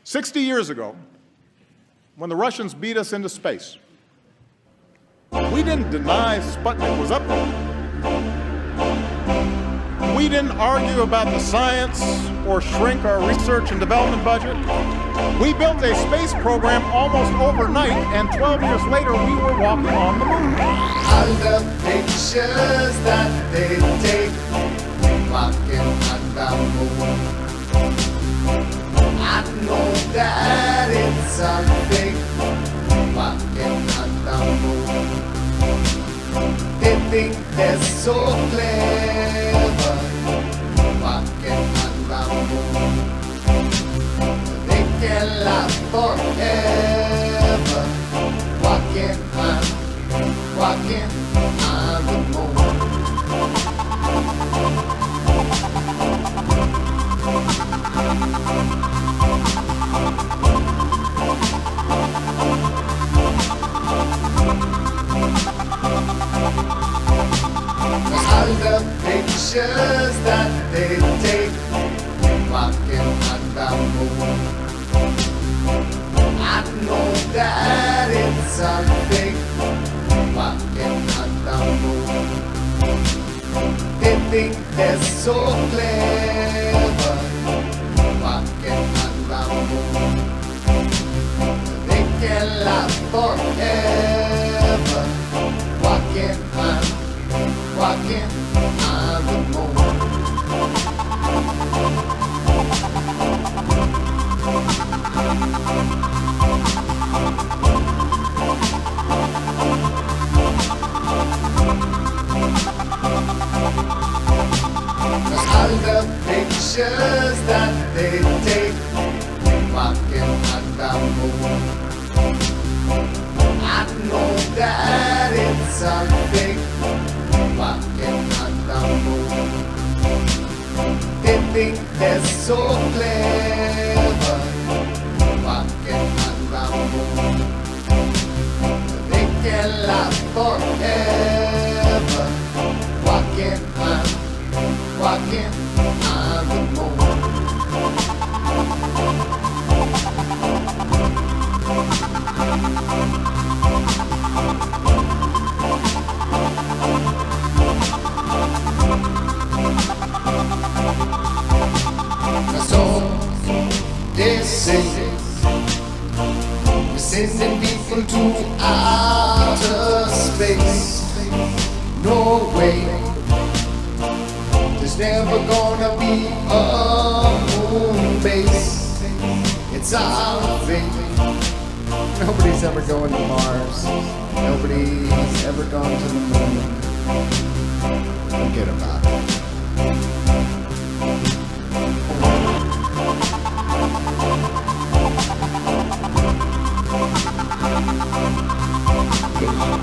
60 years ago, when the Russians beat us into space, we didn't deny Sputnik was up there. We didn't argue about the science or shrink our research and development budget. We built a space program almost overnight, and 12 years later, we were walking on the moon. All the pictures that they take, walking on the moon. I know that it's a fake, walking on the moon. They think they're so clever, walking on the moon. They can last forever, walking on the moon. All the pictures that they take, walking on the moon. I know that it's a fake, walking on the moon. They think they're so clever, walking on the moon. They can last forever, walking on the moon. All the pictures that they take, walking on the moon. I know that it's a fake, walking on the moon. They think they're so clever, walking on the moon. They can last forever, walking on the moon. So they say we're sending people to outer space. No way, there's never gonna be a moon base. It's our fate. Nobody's ever going to Mars. Nobody's ever gone to the moon. Forget about it.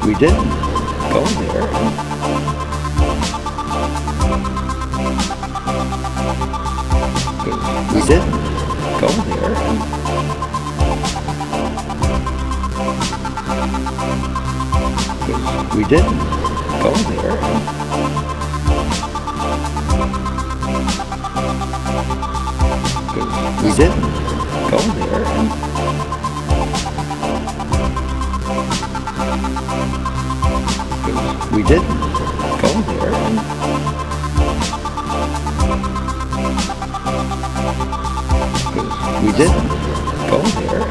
We didn't go there. We didn't go there. We didn't go there. We didn't go there. We didn't go there. We didn't go there.